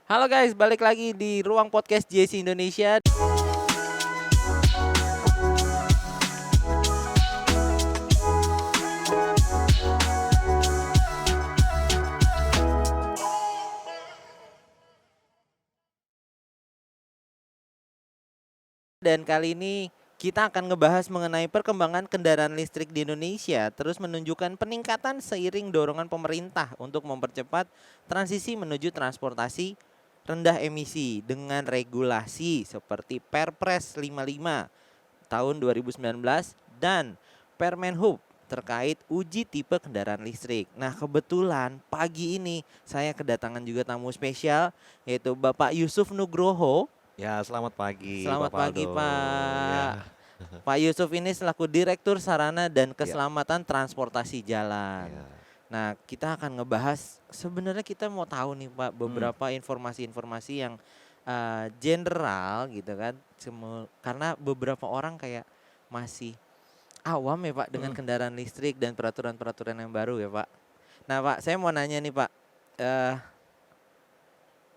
Halo guys, balik lagi di Ruang Podcast JC Indonesia. Dan kali ini kita akan ngebahas mengenai perkembangan kendaraan listrik di Indonesia, terus menunjukkan peningkatan seiring dorongan pemerintah untuk mempercepat transisi menuju transportasi rendah emisi dengan regulasi seperti Perpres 55 tahun 2019 dan Permenhub terkait uji tipe kendaraan listrik. Nah, kebetulan pagi ini saya kedatangan juga tamu spesial yaitu Bapak Yusuf Nugroho. Ya, selamat pagi Pak Selamat pagi, Faldo. Pak. Ya, Pak Yusuf ini selaku Direktur Sarana dan ya, Keselamatan Transportasi Jalan. ya. Nah, kita akan ngebahas sebenarnya kita mau tahu nih Pak Hmm, beberapa informasi-informasi yang general gitu kan. Karena beberapa orang kayak masih awam ya Pak dengan hmm, kendaraan listrik dan peraturan-peraturan yang baru ya Pak. Nah Pak, saya mau nanya nih Pak, eh,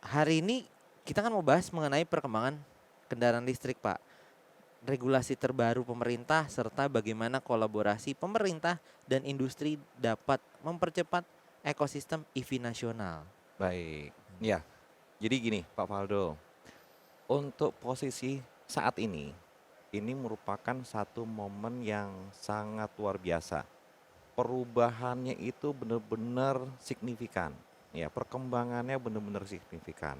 hari ini kita kan mau bahas mengenai perkembangan kendaraan listrik Pak. Regulasi terbaru pemerintah serta bagaimana kolaborasi pemerintah dan industri dapat mempercepat ekosistem EV nasional. baik. Ya, jadi gini Pak Faldo, untuk posisi saat ini merupakan satu momen yang sangat luar biasa. Perubahannya itu benar-benar signifikan. Ya, perkembangannya benar-benar signifikan.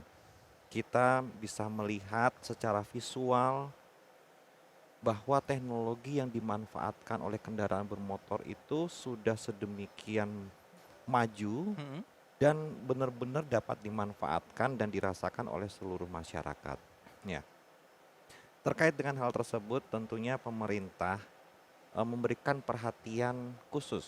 Kita bisa melihat secara visual bahwa teknologi yang dimanfaatkan oleh kendaraan bermotor itu sudah sedemikian maju Mm-mm. dan benar-benar dapat dimanfaatkan dan dirasakan oleh seluruh masyarakat. Ya, terkait dengan hal tersebut tentunya pemerintah memberikan perhatian khusus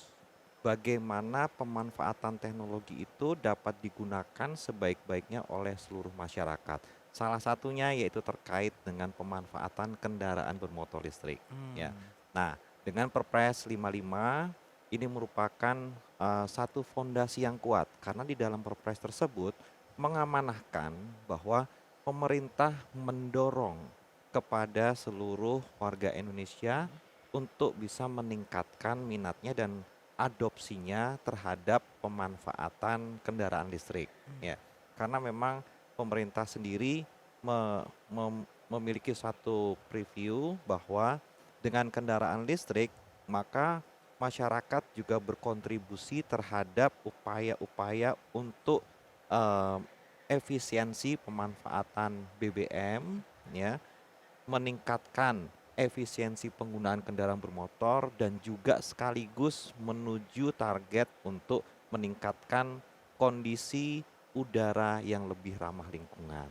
bagaimana pemanfaatan teknologi itu dapat digunakan sebaik-baiknya oleh seluruh masyarakat. Salah satunya yaitu terkait dengan pemanfaatan kendaraan bermotor listrik. Ya. Hmm. Nah, dengan Perpres 55 ini merupakan satu fondasi yang kuat karena di dalam Perpres tersebut mengamanahkan bahwa pemerintah mendorong kepada seluruh warga Indonesia untuk bisa meningkatkan minatnya dan adopsinya terhadap pemanfaatan kendaraan listrik, ya. Karena memang pemerintah sendiri memiliki satu preview bahwa dengan kendaraan listrik maka masyarakat juga berkontribusi terhadap upaya-upaya untuk eh, efisiensi pemanfaatan BBM, ya, meningkatkan efisiensi penggunaan kendaraan bermotor dan juga sekaligus menuju target untuk meningkatkan kondisi udara yang lebih ramah lingkungan.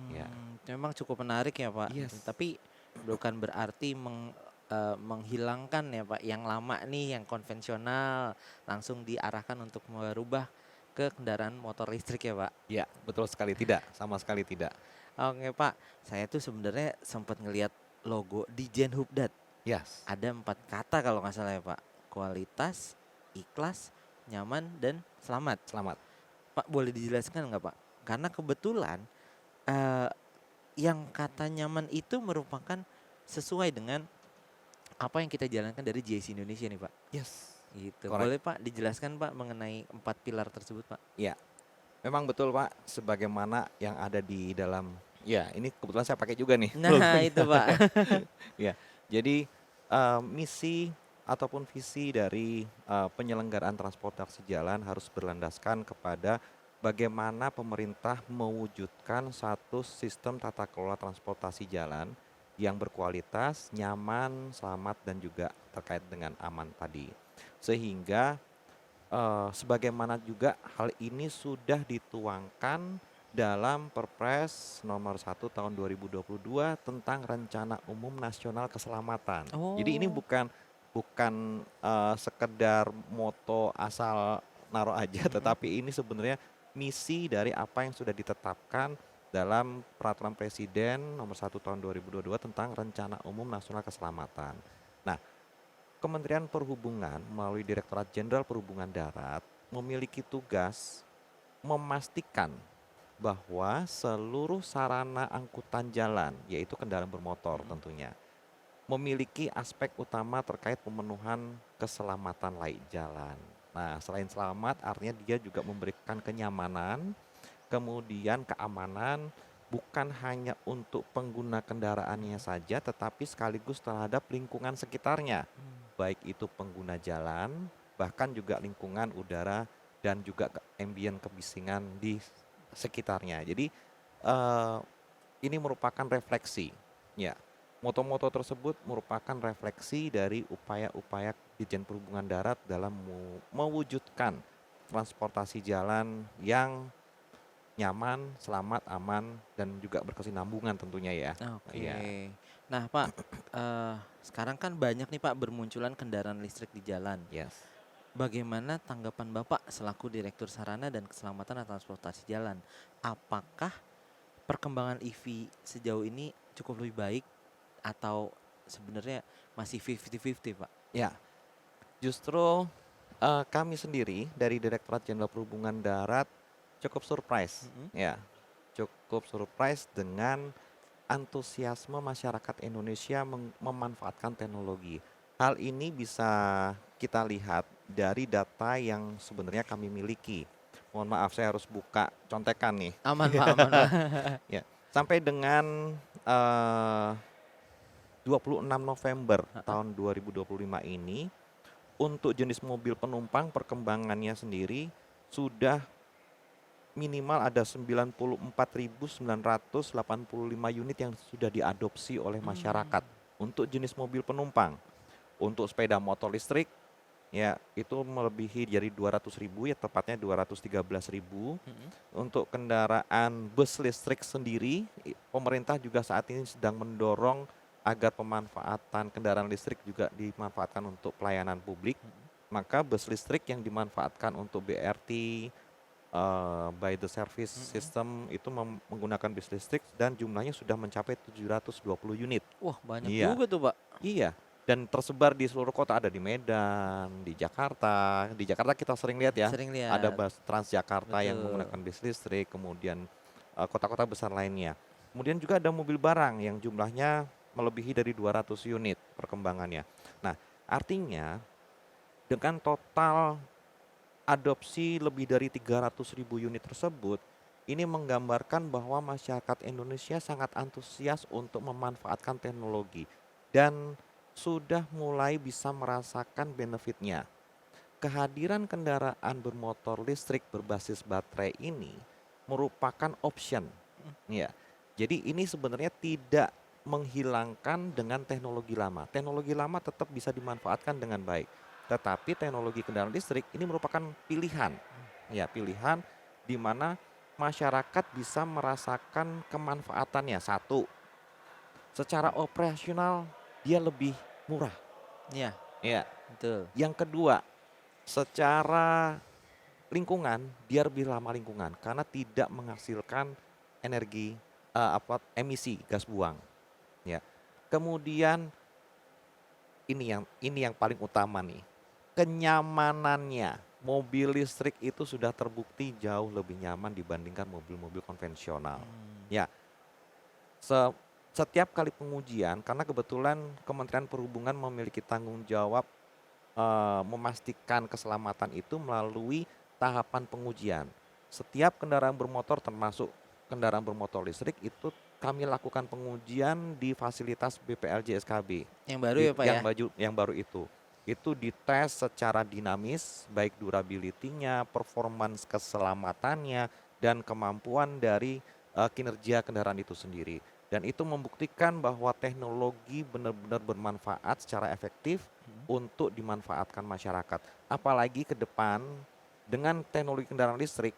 Ya. Memang cukup menarik ya Pak. Yes. Tapi bukan berarti menghilangkan ya Pak yang lama nih, yang konvensional langsung diarahkan untuk merubah ke kendaraan motor listrik ya Pak. Ya, betul sekali tidak, sama sekali tidak. Oke Pak, saya tuh sebenarnya sempat ngelihat logo di Jenhubdat. Yes. Ada 4 kata kalau nggak salah ya Pak. Kualitas, ikhlas, nyaman, dan selamat. Selamat. Pak boleh dijelaskan nggak Pak? Karena kebetulan eh, yang kata nyaman itu merupakan sesuai dengan apa yang kita jalankan dari JC Indonesia nih Pak. Yes. Gitu. Korek. Boleh Pak dijelaskan Pak mengenai 4 pilar tersebut Pak? Ya, memang betul Pak, sebagaimana yang ada di dalam, ya ini kebetulan saya pakai juga nih Nah logonya. itu Pak. Ya, jadi misi ataupun visi dari penyelenggaraan transportasi jalan harus berlandaskan kepada bagaimana pemerintah mewujudkan satu sistem tata kelola transportasi jalan yang berkualitas, nyaman, selamat dan juga terkait dengan aman tadi. Sehingga sebagaimana juga hal ini sudah dituangkan dalam Perpres nomor 1 tahun 2022 tentang Rencana Umum Nasional Keselamatan. Jadi ini Oh. bukan sekedar moto asal naruh aja, Mm-mm. tetapi ini sebenarnya misi dari apa yang sudah ditetapkan dalam Peraturan Presiden nomor 1 tahun 2022 tentang Rencana Umum Nasional Keselamatan. Nah, Kementerian Perhubungan melalui Direktorat Jenderal Perhubungan Darat memiliki tugas memastikan bahwa seluruh sarana angkutan jalan, yaitu kendaraan bermotor Mhm. tentunya, memiliki aspek utama terkait pemenuhan keselamatan laik jalan. Nah, selain selamat, artinya dia juga memberikan kenyamanan, kemudian keamanan, bukan hanya untuk pengguna kendaraannya Mhm. saja, tetapi sekaligus terhadap lingkungan sekitarnya, Mmm. baik itu pengguna jalan, bahkan juga lingkungan udara dan juga ambien kebisingan di sekitarnya. Jadi eh, ini merupakan refleksi, ya. Moto-moto tersebut merupakan refleksi dari upaya-upaya Ditjen Perhubungan Darat dalam mewujudkan transportasi jalan yang nyaman, selamat, aman, dan juga berkesinambungan tentunya ya. Iya, Oke. Nah, Pak, sekarang kan banyak nih, Pak, bermunculan kendaraan listrik di jalan. yes. Bagaimana tanggapan Bapak selaku Direktur Sarana dan Keselamatan Transportasi Jalan? Apakah perkembangan EV sejauh ini cukup lebih baik atau sebenarnya masih 50-50, Pak? Ya, justru kami sendiri dari Direktorat Jenderal Perhubungan Darat cukup surprise, Mhm. ya, cukup surprise dengan antusiasme masyarakat Indonesia memanfaatkan teknologi. Hal ini bisa kita lihat dari data yang sebenarnya kami miliki. Mohon maaf, saya harus buka contekan nih. Aman, Pak, aman, Pak. Ya, sampai dengan eh, 26 November Heeh. tahun 2025 ini, untuk jenis mobil penumpang perkembangannya sendiri sudah minimal ada 94.985 unit yang sudah diadopsi oleh Mmm. masyarakat untuk jenis mobil penumpang. Untuk sepeda motor listrik, ya itu melebihi dari 200.000, ya tepatnya 213.000. Mhm. Untuk kendaraan bus listrik sendiri, pemerintah juga saat ini sedang mendorong agar pemanfaatan kendaraan listrik juga dimanfaatkan untuk pelayanan publik. Mhm. Maka bus listrik yang dimanfaatkan untuk BRT, by the service Mhm. system itu menggunakan bis listrik dan jumlahnya sudah mencapai 720 unit. Wah, banyak Iya, juga tuh, Pak. iya. Dan tersebar di seluruh kota, ada di Medan, di Jakarta. Di Jakarta kita sering lihat ya, Sering ada lihat. bus Transjakarta yang Betul. menggunakan bis listrik, kemudian kota-kota besar lainnya. Kemudian juga ada mobil barang yang jumlahnya melebihi dari 200 unit perkembangannya. Nah, artinya dengan total adopsi lebih dari 300.000 unit tersebut, ini menggambarkan bahwa masyarakat Indonesia sangat antusias untuk memanfaatkan teknologi dan sudah mulai bisa merasakan benefitnya. Kehadiran kendaraan bermotor listrik berbasis baterai ini merupakan option, Mhm. ya. Jadi ini sebenarnya tidak menghilangkan dengan teknologi lama. Teknologi lama tetap bisa dimanfaatkan dengan baik. Tetapi teknologi kendaraan listrik ini merupakan pilihan. Ya, pilihan di mana masyarakat bisa merasakan kemanfaatannya. Satu, secara operasional dia lebih murah. Iya, Ya. betul. Yang kedua, secara lingkungan dia lebih ramah lingkungan karena tidak menghasilkan energi emisi gas buang, ya. Kemudian ini yang paling utama nih, kenyamanannya. Mobil listrik itu sudah terbukti jauh lebih nyaman dibandingkan mobil-mobil konvensional. Mmm. Ya, se- setiap kali pengujian, karena kebetulan Kementerian Perhubungan memiliki tanggung jawab memastikan keselamatan itu melalui tahapan pengujian. Setiap kendaraan bermotor termasuk kendaraan bermotor listrik itu kami lakukan pengujian di fasilitas BPLJ SKB. Yang baru ya, Pak, ya? Yang baru itu. Itu dites secara dinamis, baik durability-nya, performance keselamatannya, dan kemampuan dari kinerja kendaraan itu sendiri. Dan itu membuktikan bahwa teknologi benar-benar bermanfaat secara efektif Mhm. untuk dimanfaatkan masyarakat. Apalagi ke depan dengan teknologi kendaraan listrik,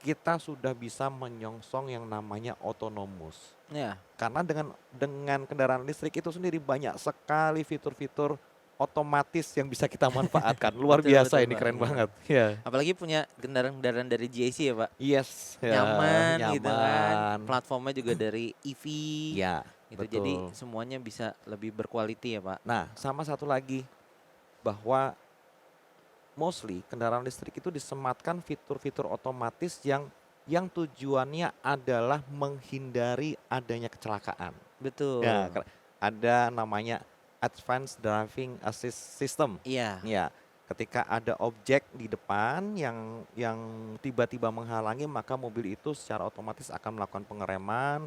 kita sudah bisa menyongsong yang namanya autonomous. Iya. Karena dengan kendaraan listrik itu sendiri banyak sekali fitur-fitur otomatis yang bisa kita manfaatkan. Luar Betul, biasa, betul, ini Pak, keren betul. banget. Ya. Apalagi punya kendaraan-kendaraan dari JC ya, Pak. Yes, ya, Nyaman gitu kan, nyaman. platformnya juga dari EV Ya, gitu. Jadi betul. semuanya bisa lebih berkualiti ya, Pak. Nah, sama satu lagi, bahwa mostly kendaraan listrik itu disematkan fitur-fitur otomatis yang yang tujuannya adalah menghindari adanya kecelakaan. Ya, Betul. ada namanya Advanced Driving Assist System. Iya, Ya, ketika ada objek di depan yang tiba-tiba menghalangi, maka mobil itu secara otomatis akan melakukan pengereman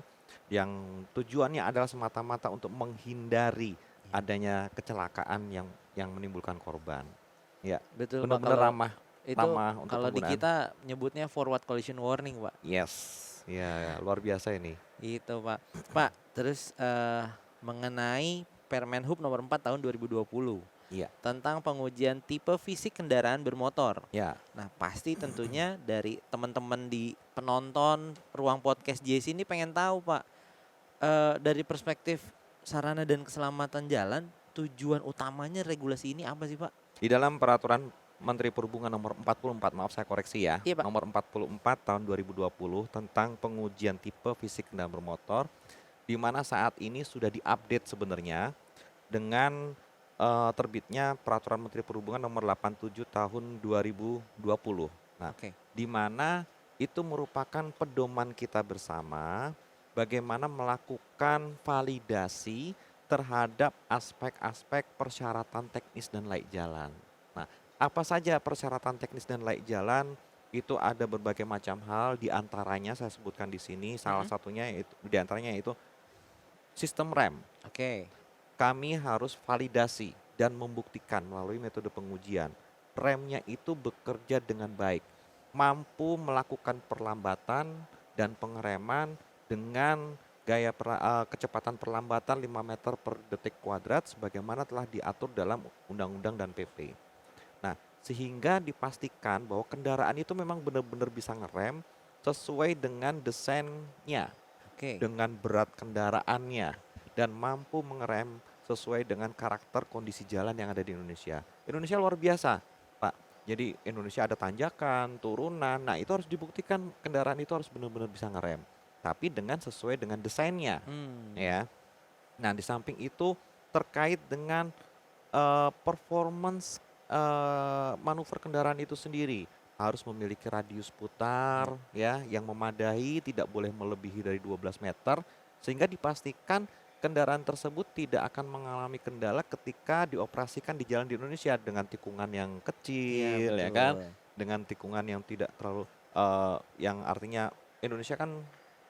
yang tujuannya adalah semata-mata untuk menghindari iya. adanya kecelakaan yang menimbulkan korban. Ya, Betul Pak, benar-benar kalau ramah itu ramah untuk kalau di penggunaan. kita nyebutnya forward collision warning Pak. Yes, ya luar biasa ini. Gitu Pak. Pak, terus mengenai Permenhub nomor 4 tahun 2020 Iya, tentang pengujian tipe fisik kendaraan bermotor. ya, Nah, pasti tentunya dari teman-teman di penonton ruang podcast JC ini pengen tahu Pak, dari perspektif sarana dan keselamatan jalan, tujuan utamanya regulasi ini apa sih Pak? di dalam peraturan Menteri Perhubungan nomor 44, maaf saya koreksi ya, Iya Pak. nomor 44 tahun 2020 tentang pengujian tipe fisik kendaraan bermotor, di mana saat ini sudah diupdate sebenarnya dengan terbitnya peraturan Menteri Perhubungan nomor 87 tahun 2020. Nah, Oke. di mana itu merupakan pedoman kita bersama bagaimana melakukan validasi terhadap aspek-aspek persyaratan teknis dan layak jalan. Nah, apa saja persyaratan teknis dan layak jalan? Itu ada berbagai macam hal, di antaranya saya sebutkan di sini, salah Mhm. satunya itu di antaranya itu sistem rem. Oke. Kami harus validasi dan membuktikan melalui metode pengujian remnya itu bekerja dengan baik, mampu melakukan perlambatan dan pengereman dengan kecepatan perlambatan 5 meter per detik kuadrat sebagaimana telah diatur dalam undang-undang dan PP. Nah, sehingga dipastikan bahwa kendaraan itu memang benar-benar bisa ngerem sesuai dengan desainnya, Oke. dengan berat kendaraannya, dan mampu mengerem sesuai dengan karakter kondisi jalan yang ada di Indonesia. Indonesia luar biasa, Pak. Jadi Indonesia ada tanjakan, turunan. Nah, itu harus dibuktikan kendaraan itu harus benar-benar bisa ngerem. Tapi dengan sesuai dengan desainnya, Hmm. ya. Nah, di samping itu terkait dengan performance manuver kendaraan itu sendiri harus memiliki radius putar Ya. ya yang memadai, tidak boleh melebihi dari 12 meter sehingga dipastikan kendaraan tersebut tidak akan mengalami kendala ketika dioperasikan di jalan di Indonesia dengan tikungan yang Iya kecil ya kan, betul. dengan tikungan yang tidak terlalu yang artinya Indonesia kan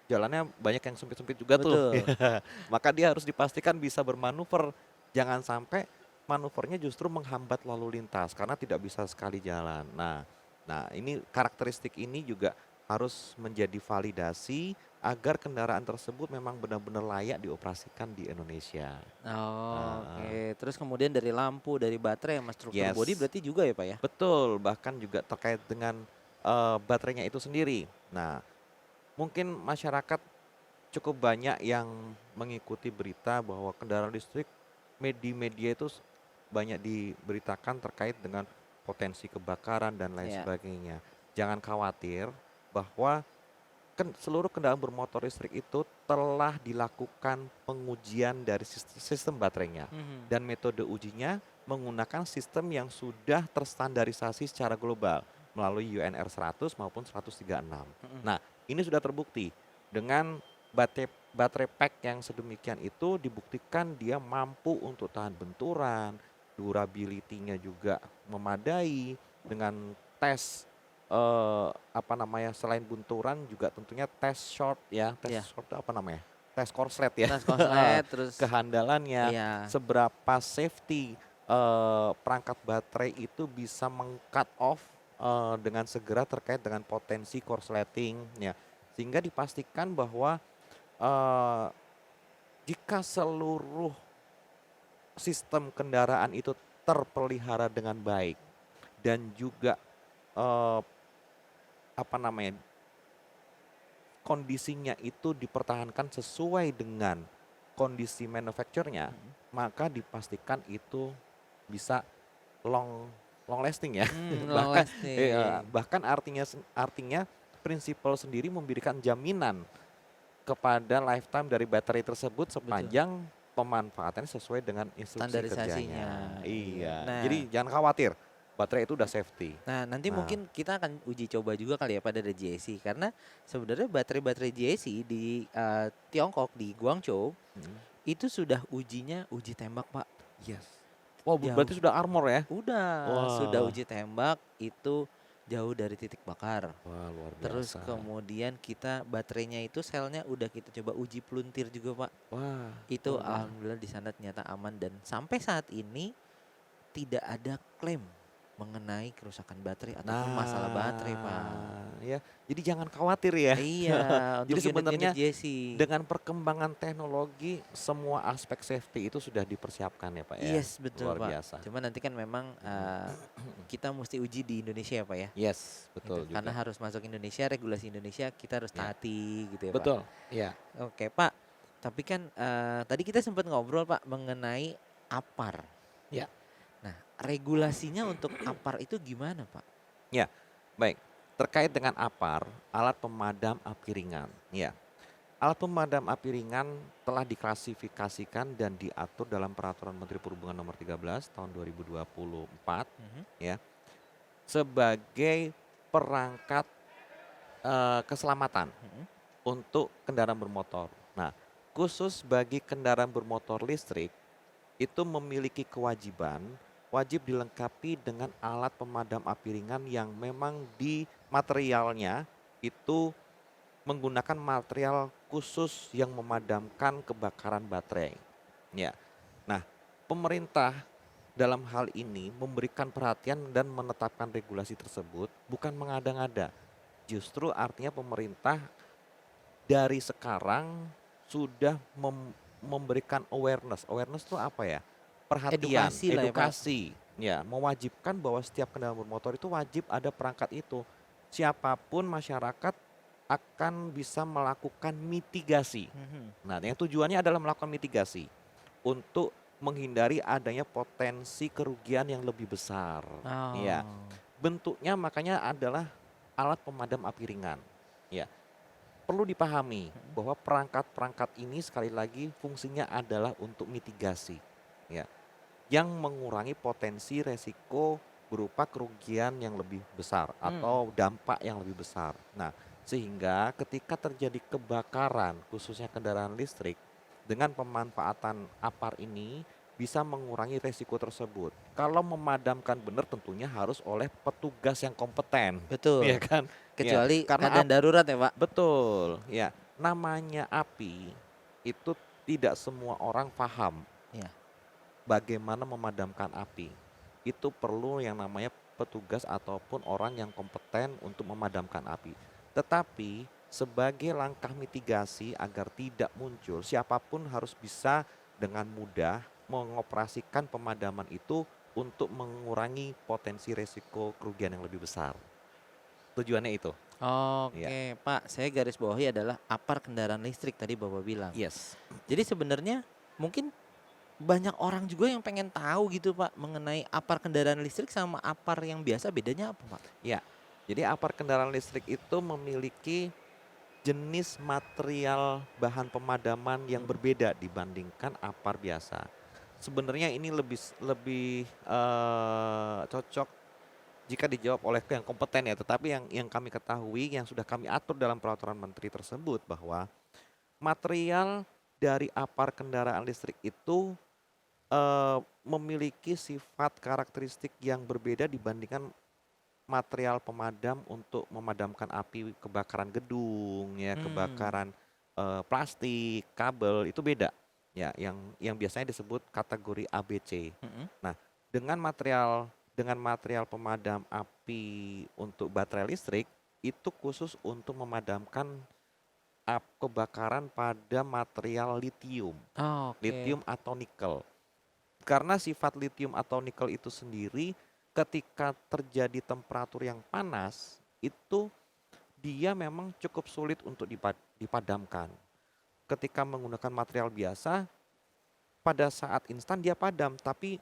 jalannya banyak yang sempit-sempit juga tuh. Betul. Maka dia harus dipastikan bisa bermanuver. Jangan sampai manuvernya justru menghambat lalu lintas karena tidak bisa sekali jalan. Nah, nah ini karakteristik ini juga harus menjadi validasi agar kendaraan tersebut memang benar-benar layak dioperasikan di Indonesia. Oh, Heeh. oke. Terus kemudian dari lampu, dari baterai sama struktur bodi Yes, berarti juga ya Pak ya? betul. Bahkan juga terkait dengan baterainya itu sendiri. Nah, mungkin masyarakat cukup banyak yang mengikuti berita bahwa kendaraan listrik di media itu banyak diberitakan terkait dengan potensi kebakaran dan lain Iya. sebagainya. Jangan khawatir bahwa seluruh kendaraan bermotor listrik itu telah dilakukan pengujian dari sistem baterainya Mhm. dan metode ujinya menggunakan sistem yang sudah terstandarisasi secara global melalui UNR 100 maupun 136. Mhm. Nah, ini sudah terbukti dengan baterai pack yang sedemikian itu dibuktikan dia mampu untuk tahan benturan, durability-nya juga memadai dengan tes apa namanya, selain bunturan juga tentunya tes short ya, tes Iya. short itu apa namanya? Tes korslet ya. Tas konslet terus Kehandalannya, iya. seberapa safety perangkat baterai itu bisa meng-cut off dengan segera terkait dengan potensi korsleting ya. Sehingga dipastikan bahwa eh, jika seluruh sistem kendaraan itu terpelihara dengan baik dan juga eh, apa namanya, kondisinya itu dipertahankan sesuai dengan kondisi manufacturernya, Mhm. maka dipastikan itu bisa long long lasting ya. Long Bahkan lasting. bahkan artinya prinsipal sendiri memberikan jaminan kepada lifetime dari baterai tersebut Betul. sepanjang pemanfaatannya sesuai dengan instruksi Standarisasinya. kerjanya. Iya. Iya, Nah, jadi jangan khawatir. baterai itu udah safety. Nah, nanti Nah, mungkin kita akan uji coba juga kali ya pada JSC karena sebenarnya baterai-baterai JSC di Tiongkok di Guangzhou mm, itu sudah uji tembak, Pak. yes. Wow, Jauh. berarti sudah armor ya? Sudah Wah, uji tembak itu jauh dari titik bakar. wah luar Terus biasa. kemudian kita baterainya itu selnya udah kita coba uji peluntir juga, Pak. Wah, Itu luar biasa. alhamdulillah di sana ternyata aman dan sampai saat ini tidak ada klaim mengenai kerusakan baterai ataupun masalah baterai, Pak. Nah, ya. Jadi jangan khawatir ya. Iya, Jadi untuk unit-unit sebenarnya JSI. dengan perkembangan teknologi semua aspek safety itu sudah dipersiapkan ya Pak ya. Yes, betul, Luar Pak. biasa. Cuma nanti kan memang kita mesti uji di Indonesia ya, Pak ya. Yes, betul Gitu. Karena juga. harus masuk Indonesia, regulasi Indonesia kita harus Ya, taati gitu ya, Pak. betul. Ya. Oke, Pak. Tapi kan tadi kita sempat ngobrol, Pak, mengenai APAR. Ya. Nah, regulasinya untuk APAR itu gimana, Pak? Ya, baik. Terkait dengan APAR, alat pemadam api ringan. Ya, alat pemadam api ringan telah diklasifikasikan dan diatur dalam Peraturan Menteri Perhubungan Nomor 13 Tahun 2024 Mhm. ya, sebagai perangkat keselamatan Mhm. untuk kendaraan bermotor. Nah, khusus bagi kendaraan bermotor listrik itu memiliki kewajiban wajib dilengkapi dengan alat pemadam api ringan yang memang di materialnya itu menggunakan material khusus yang memadamkan kebakaran baterai. Ya. Nah, pemerintah dalam hal ini memberikan perhatian dan menetapkan regulasi tersebut bukan mengada-ngada. Justru artinya pemerintah dari sekarang sudah memberikan awareness. Awareness itu apa ya? Perhatian, Edukasi lah ya, Pak. edukasi. Ya, mewajibkan bahwa setiap kendaraan bermotor itu wajib ada perangkat itu. Siapapun masyarakat akan bisa melakukan mitigasi. Mhm. Nah, yang tujuannya adalah melakukan mitigasi untuk menghindari adanya potensi kerugian yang lebih besar. Ya, Oh. bentuknya makanya adalah alat pemadam api ringan. Ya, perlu dipahami Mhm. bahwa perangkat-perangkat ini sekali lagi fungsinya adalah untuk mitigasi, ya, yang mengurangi potensi resiko berupa kerugian yang lebih besar Mhm. atau dampak yang lebih besar. Nah, sehingga ketika terjadi kebakaran khususnya kendaraan listrik dengan pemanfaatan APAR ini bisa mengurangi resiko tersebut. Kalau memadamkan benar tentunya harus oleh petugas yang kompeten, ya Betul. kan? Ya, Kecuali karena keadaan darurat ya, Pak. betul, ya. Namanya api itu tidak semua orang paham Iya. bagaimana memadamkan api. Itu perlu yang namanya petugas ataupun orang yang kompeten untuk memadamkan api. Tetapi sebagai langkah mitigasi agar tidak muncul, siapapun harus bisa dengan mudah mengoperasikan pemadaman itu untuk mengurangi potensi resiko kerugian yang lebih besar. Tujuannya itu. Ya. Oke, Pak, saya garis bawahi adalah APAR kendaraan listrik tadi Bapak bilang. Yes. Jadi sebenarnya mungkin banyak orang juga yang pengen tahu gitu, Pak, mengenai APAR kendaraan listrik sama APAR yang biasa bedanya apa, Pak? Ya. Jadi APAR kendaraan listrik itu memiliki jenis material bahan pemadaman yang berbeda dibandingkan APAR biasa. Sebenarnya ini lebih lebih cocok jika dijawab oleh yang kompeten ya, tetapi yang kami ketahui yang sudah kami atur dalam peraturan menteri tersebut bahwa material dari APAR kendaraan listrik itu memiliki sifat karakteristik yang berbeda dibandingkan material pemadam untuk memadamkan api kebakaran gedung ya, Hmm. kebakaran plastik, kabel itu beda. Ya, yang biasanya disebut kategori ABC. Mhm. Nah, dengan material pemadam api untuk baterai listrik itu khusus untuk memadamkan kebakaran pada material litium, Oke. litium atau nikel. Karena sifat litium atau nikel itu sendiri ketika terjadi temperatur yang panas itu dia memang cukup sulit untuk dipadamkan. Ketika menggunakan material biasa pada saat instan dia padam, tapi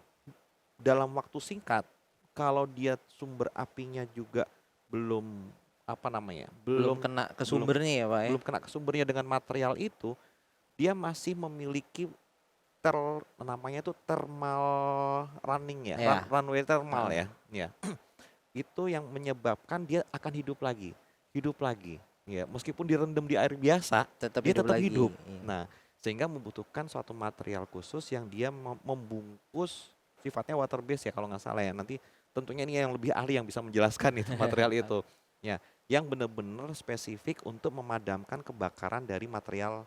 dalam waktu singkat kalau dia sumber apinya juga belum apa namanya, Belum belum kena ke belum sumbernya ya, Pak ya? belum kena ke sumbernya dengan material itu, dia masih memiliki namanya itu thermal running ya, Ya. runway thermal Heeh. ya. Ya. Itu yang menyebabkan dia akan hidup lagi. Ya, meskipun direndam di air biasa, Tetap dia hidup tetap lagi. hidup. Iya. Nah, sehingga membutuhkan suatu material khusus yang dia membungkus sifatnya water base ya kalau nggak salah ya. Nanti tentunya ini yang lebih ahli yang bisa menjelaskan itu material itu. Ya, yang benar-benar spesifik untuk memadamkan kebakaran dari material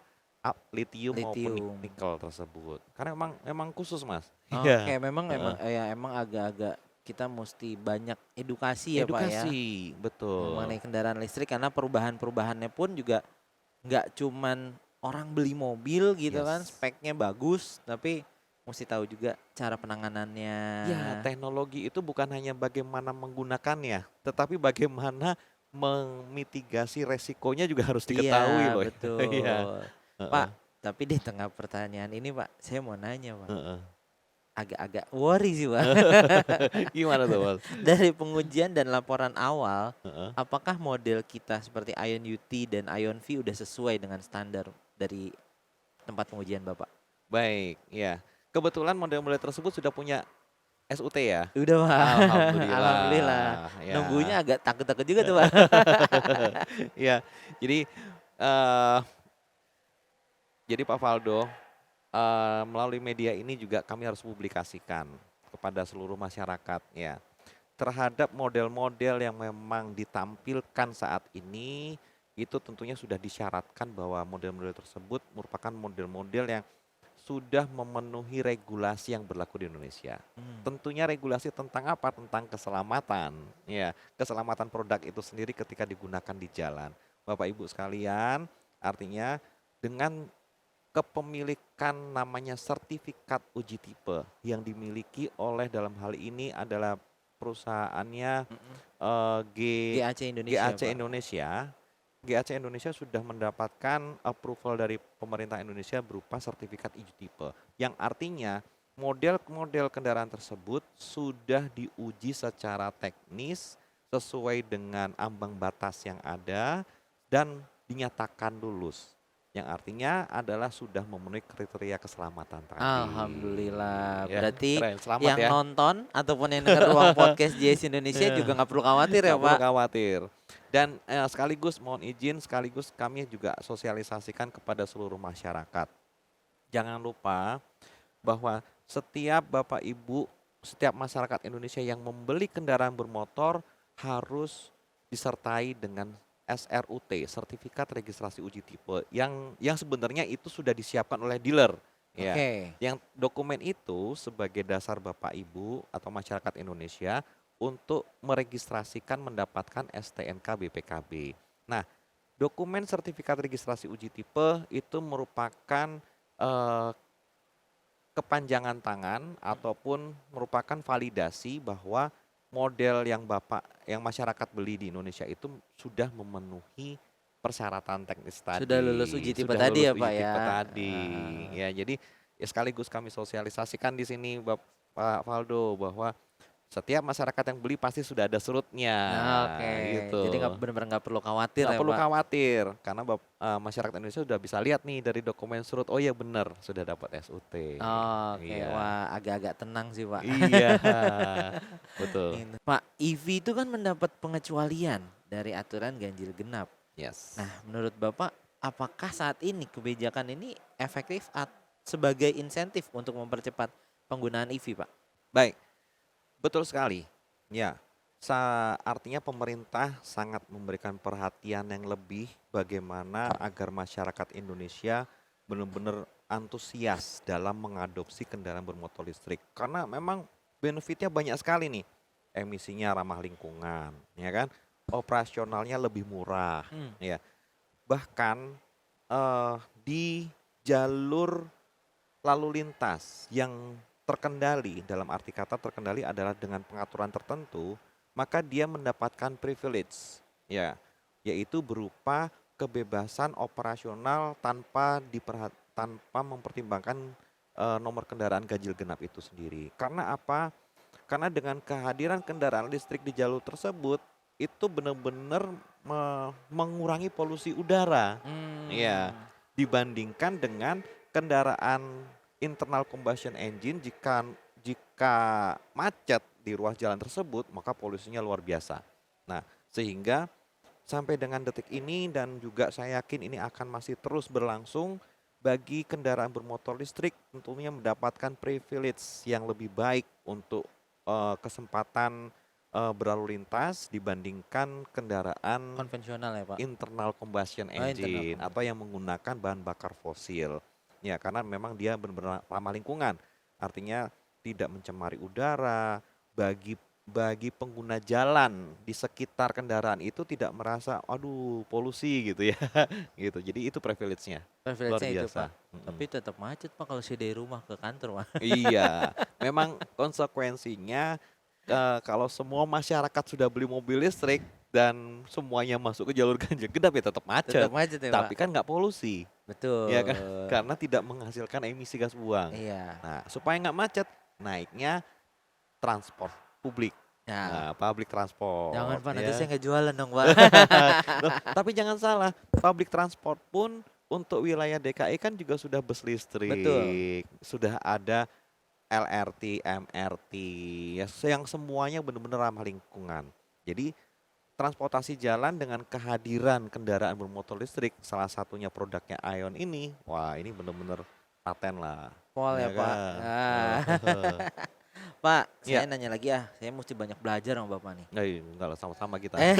lithium maupun Lithium. nikel tersebut. Karena memang khusus, Mas. Oke, Iya. memang Heeh. emang agak-agak kita mesti banyak edukasi ya Pak ya Edukasi, betul. mengenai kendaraan listrik karena perubahan-perubahannya pun juga nggak cuman orang beli mobil gitu kan Yes. speknya bagus tapi mesti tahu juga cara penanganannya. Ya, teknologi itu bukan hanya bagaimana menggunakannya, tetapi bagaimana memitigasi resikonya juga harus Iya, diketahui loh. Iya, betul. Pak, heeh, tapi di tengah pertanyaan ini Pak, saya mau nanya Pak. heeh. Agak-agak worry sih Pak. Gimana tuh, Mas? Dari pengujian dan laporan awal, Heeh. apakah model kita seperti Ion UT dan Ion V udah sesuai dengan standar dari tempat pengujian Bapak? Baik, ya. Kebetulan model-model tersebut sudah punya SUT ya? Udah Pak. Alhamdulillah. Alhamdulillah, ya. Nunggunya agak takut-takut juga tuh Pak. Ya, jadi, eee, jadi Pak Faldo, melalui media ini juga kami harus publikasikan kepada seluruh masyarakat ya, terhadap model-model yang memang ditampilkan saat ini, itu tentunya sudah disyaratkan bahwa model-model tersebut merupakan model-model yang sudah memenuhi regulasi yang berlaku di Indonesia. Hmm. Tentunya regulasi tentang apa? Tentang keselamatan, ya, keselamatan produk itu sendiri ketika digunakan di jalan. Bapak Ibu sekalian, artinya dengan kepemilikan namanya sertifikat uji tipe yang dimiliki oleh dalam hal ini adalah perusahaannya Mm-mm. eh, G GAC Indonesia GAC Pak. Indonesia. GAC Indonesia sudah mendapatkan approval dari pemerintah Indonesia berupa sertifikat uji tipe, yang artinya model-model kendaraan tersebut sudah diuji secara teknis sesuai dengan ambang batas yang ada dan dinyatakan lulus. Yang artinya adalah sudah memenuhi kriteria keselamatan tadi. Alhamdulillah. Ya, Berarti keren. Selamat yang ya. nonton ataupun yang dengar ruang podcast JS Indonesia juga nggak perlu khawatir ya Nggak perlu Pak. khawatir. Dan sekaligus mohon izin, sekaligus kami juga sosialisasikan kepada seluruh masyarakat. Jangan lupa bahwa setiap Bapak Ibu, setiap masyarakat Indonesia yang membeli kendaraan bermotor harus disertai dengan SRUT, sertifikat registrasi uji tipe, yang sebenarnya itu sudah disiapkan oleh dealer. Ya, Oke. yang dokumen itu sebagai dasar Bapak Ibu atau masyarakat Indonesia untuk meregistrasikan mendapatkan STNK BPKB. Nah, dokumen sertifikat registrasi uji tipe itu merupakan eh, kepanjangan tangan ataupun merupakan validasi bahwa model yang masyarakat beli di Indonesia itu sudah memenuhi persyaratan teknis Sudah lulus tadi, uji tipe sudah tadi lulus ya uji Pak ya. tipe tadi. Ah. Ya, jadi ya sekaligus kami sosialisasikan di sini Pak Faldo bahwa setiap masyarakat yang beli pasti sudah ada surutnya, Nah, oke. Jadi gitu. benar-benar nggak perlu khawatir Nggak ya perlu Pak. khawatir karena masyarakat Indonesia sudah bisa lihat nih dari dokumen surut, oh iya benar sudah dapat SUT. Oke, Iya. wah agak-agak tenang sih Pak. Iya, betul. Pak, EV itu kan mendapat pengecualian dari aturan ganjil genap. Yes. Nah, menurut Bapak, apakah saat ini kebijakan ini efektif sebagai insentif untuk mempercepat penggunaan EV, Pak? Baik, betul sekali. Ya, artinya pemerintah sangat memberikan perhatian yang lebih bagaimana agar masyarakat Indonesia benar-benar antusias dalam mengadopsi kendaraan bermotor listrik. Karena memang benefitnya banyak sekali nih. Emisinya ramah lingkungan, ya kan? Operasionalnya lebih murah, Hmm. ya. Bahkan di jalur lalu lintas yang terkendali, dalam arti kata terkendali adalah dengan pengaturan tertentu, maka dia mendapatkan privilege, ya, yaitu berupa kebebasan operasional tanpa mempertimbangkan nomor kendaraan ganjil genap itu sendiri. Karena apa? Karena dengan kehadiran kendaraan listrik di jalur tersebut itu benar-benar mengurangi polusi udara, Hmm. ya, dibandingkan dengan kendaraan internal combustion engine jika macet di ruas jalan tersebut, maka polusinya luar biasa. Nah, sehingga sampai dengan detik ini dan juga saya yakin ini akan masih terus berlangsung bagi kendaraan bermotor listrik tentunya mendapatkan privilege yang lebih baik untuk kesempatan berlalu lintas dibandingkan kendaraan Konvensional ya Pak? internal combustion Oh internal engine atau combustion. yang menggunakan bahan bakar fosil. Ya, karena memang dia benar-benar ramah lingkungan. Artinya tidak mencemari udara, bagi bagi pengguna jalan di sekitar kendaraan itu tidak merasa aduh polusi gitu ya. Gitu. Jadi itu privilege-nya. Luar Privilege-nya itu biasa. Pak. Tapi tetap macet Pak kalau saya dari rumah ke kantor Pak. Iya, memang konsekuensinya kalau semua masyarakat sudah beli mobil listrik dan semuanya masuk ke jalur ganjil genap ya tetap Tetap macet. macet ya Pak? Tapi kan nggak polusi, ya kan? Betul. Karena tidak menghasilkan emisi gas buang. Iya. Nah, supaya nggak macet, naiknya transport publik. Nah, Nah, public jangan transport Pak nanti ya. saya nggak jualan dong Pak. Loh, tapi jangan salah, public transport pun untuk wilayah DKI kan juga sudah bus Betul. listrik, sudah ada LRT, MRT, ya yang semuanya benar-benar ramah lingkungan. Jadi transportasi jalan dengan kehadiran kendaraan bermotor listrik, salah satunya produknya Ion ini, wah ini benar-benar paten lah, Pol ya ya Pak. kan? Ah. Heeh. Pak, Ya, saya nanya lagi ya. Saya mesti banyak belajar sama Bapak nih. enggak lah sama-sama kita. Eh,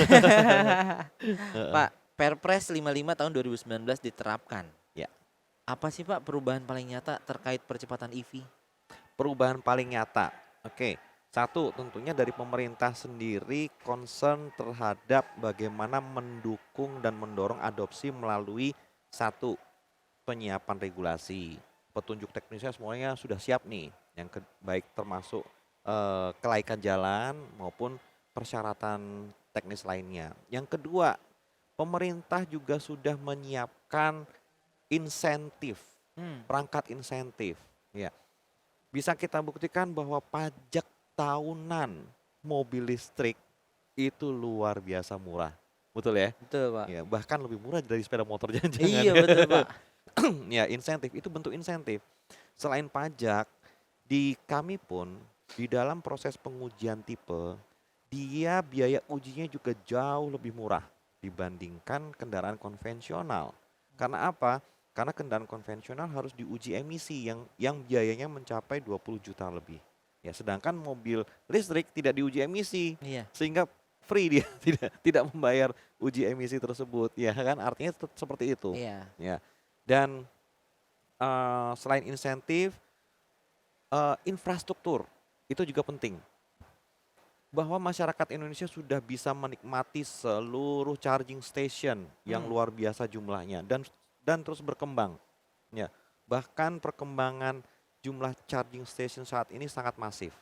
Heeh. Pak, Perpres 55 tahun 2019 diterapkan. Ya, Apa sih Pak perubahan paling nyata terkait percepatan EV? perubahan paling nyata. Oke, satu tentunya dari pemerintah sendiri concern terhadap bagaimana mendukung dan mendorong adopsi melalui satu penyiapan regulasi, petunjuk teknisnya semuanya sudah siap nih, baik termasuk kelaikan jalan maupun persyaratan teknis lainnya. Yang kedua, pemerintah juga sudah menyiapkan insentif, Hmm, perangkat insentif. Ya, bisa kita buktikan bahwa pajak tahunan mobil listrik itu luar biasa murah, betul ya? betul Pak. Ya, bahkan lebih murah dari sepeda motor jangan-jangan Iya ya. betul Pak. Ya, insentif itu bentuk insentif. Selain pajak, di kami pun di dalam proses pengujian tipe, dia biaya ujinya juga jauh lebih murah dibandingkan kendaraan konvensional. Karena apa? Karena kendaraan konvensional harus diuji emisi yang biayanya mencapai 20 juta lebih. Ya, sedangkan mobil listrik tidak diuji emisi Iya, sehingga free dia tidak membayar uji emisi tersebut. Ya kan artinya seperti itu. iya. Ya. Dan selain insentif, infrastruktur itu juga penting. Bahwa masyarakat Indonesia sudah bisa menikmati seluruh charging station yang Hmm, luar biasa jumlahnya dan terus berkembang. Ya, bahkan perkembangan jumlah charging station saat ini sangat masif.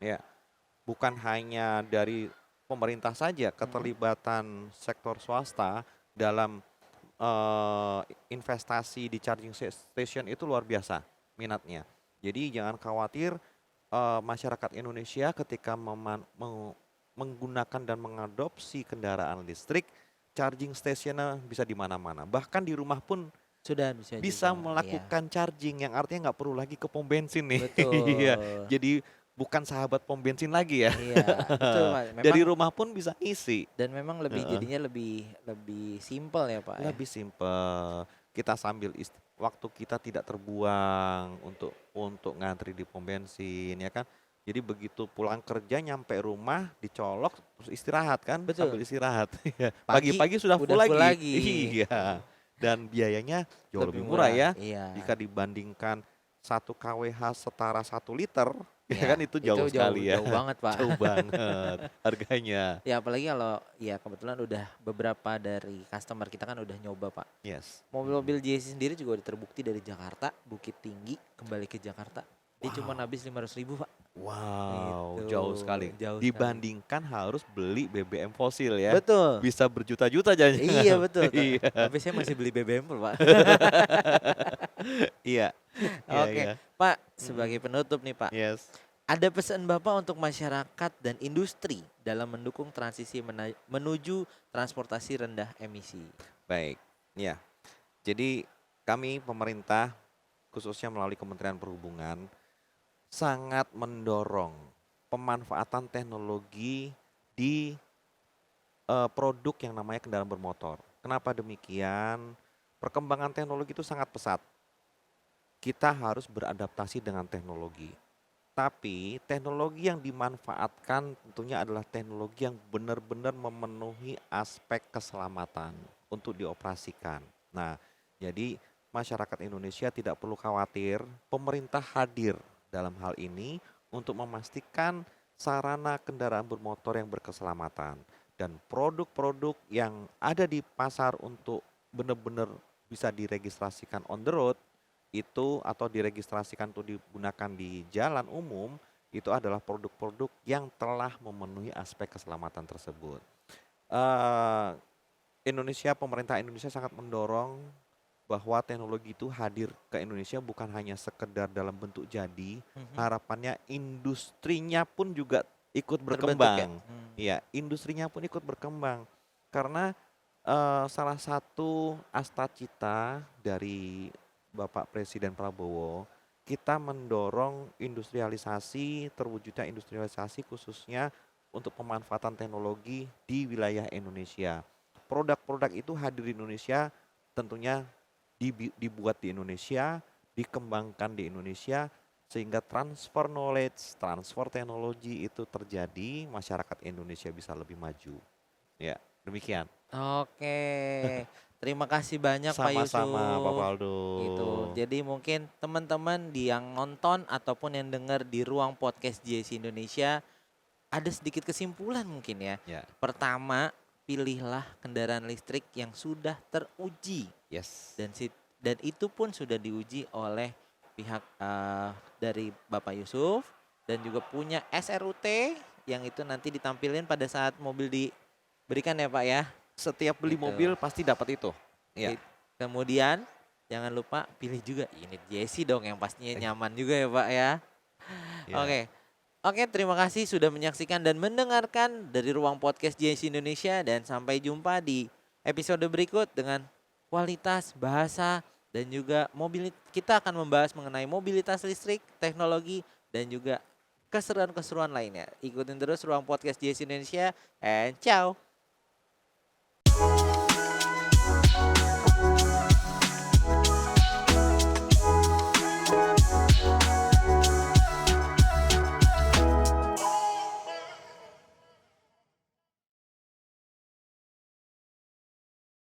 Ya, bukan hanya dari pemerintah saja, hmm. keterlibatan sektor swasta dalam investasi di charging station itu luar biasa minatnya. Jadi jangan khawatir masyarakat Indonesia ketika menggunakan dan mengadopsi kendaraan listrik, charging stationnya bisa di mana-mana. Bahkan di rumah pun Sudah bisa bisa juga. Iya, melakukan charging yang artinya nggak perlu lagi ke pom bensin nih. Iya, betul. jadi bukan sahabat pom bensin lagi ya. Iya, betul Pak. Memang Dari rumah pun bisa isi. dan memang lebih Heeh. jadinya lebih lebih simpel ya Pak ya. Lebih simpel. Kita sambil waktu kita tidak terbuang untuk ngantri di pom bensin ya kan. Jadi begitu pulang kerja nyampe rumah dicolok terus istirahat kan sambil Betul. istirahat. Iya. Pagi Pagi-pagi sudah udah full full lagi. lagi. Iya. Dan biayanya jauh Lebih lebih murah murah. ya Iya. jika dibandingkan 1 kWh setara 1 liter ya Ya, kan itu itu jauh jauh sekali ya. jauh banget Pak. Jauh banget harganya. Ya apalagi kalau ya kebetulan udah beberapa dari customer kita kan udah nyoba Pak. Yes. Mobil-mobil JC sendiri juga udah terbukti dari Jakarta, Bukit Tinggi kembali ke Jakarta. Dia cuma Wow. habis 500.000 Pak. Wow, Itu jauh sekali. jauh sekali. Dibandingkan harus beli BBM fosil ya. Betul. Bisa berjuta-juta jangan-jangan. Iya betul. Iya. Tapi saya masih beli BBM Full, Pak. Iya. Iya, Oke, iya. Pak, Mm-mm. sebagai penutup nih Pak. Yes. Ada pesan Bapak untuk masyarakat dan industri dalam mendukung transisi menuju transportasi rendah emisi. Baik. Ya. Jadi kami pemerintah khususnya melalui Kementerian Perhubungan, sangat mendorong pemanfaatan teknologi di produk yang namanya kendaraan bermotor. Kenapa demikian? Perkembangan teknologi itu sangat pesat. Kita harus beradaptasi dengan teknologi. Tapi teknologi yang dimanfaatkan tentunya adalah teknologi yang benar-benar memenuhi aspek keselamatan untuk dioperasikan. Nah, jadi masyarakat Indonesia tidak perlu khawatir, pemerintah hadir dalam hal ini untuk memastikan sarana kendaraan bermotor yang berkeselamatan dan produk-produk yang ada di pasar untuk benar-benar bisa diregistrasikan on the road itu atau diregistrasikan untuk digunakan di jalan umum itu adalah produk-produk yang telah memenuhi aspek keselamatan tersebut. Eh, Pemerintah Indonesia sangat mendorong bahwa teknologi itu hadir ke Indonesia bukan hanya sekedar dalam bentuk jadi, Mhm. harapannya industrinya pun juga ikut Terbentuk ya? berkembang. Ya, industrinya pun ikut berkembang karena salah satu cita dari Bapak Presiden Prabowo, kita mendorong industrialisasi, terwujudnya industrialisasi khususnya untuk pemanfaatan teknologi di wilayah Indonesia. Produk-produk itu hadir di Indonesia, tentunya dibuat di Indonesia, dikembangkan di Indonesia, sehingga transfer knowledge, transfer teknologi itu terjadi, masyarakat Indonesia bisa lebih maju. Ya, demikian. Oke, terima kasih banyak Pak Sama-sama, Pak Yusuf. Faldo. Gitu. Jadi mungkin teman-teman yang nonton ataupun yang dengar di ruang podcast JC Indonesia ada sedikit kesimpulan mungkin ya. Ya, Pertama, pilihlah kendaraan listrik yang sudah teruji yes. dan itu pun sudah diuji oleh pihak dari Bapak Yusuf dan juga punya SRUT yang itu nanti ditampilin pada saat mobil diberikan ya Pak ya. Setiap beli Gitu. mobil pasti dapat itu. Ya. Kemudian jangan lupa pilih juga unit JC dong yang pastinya nyaman juga ya Pak ya. Ya. Oke. Oke, terima kasih sudah menyaksikan dan mendengarkan dari Ruang Podcast JC Indonesia dan sampai jumpa di episode berikut dengan kualitas bahasa dan juga kita akan membahas mengenai mobilitas listrik, teknologi dan juga keseruan-keseruan lainnya. Ikutin terus Ruang Podcast JC Indonesia and ciao.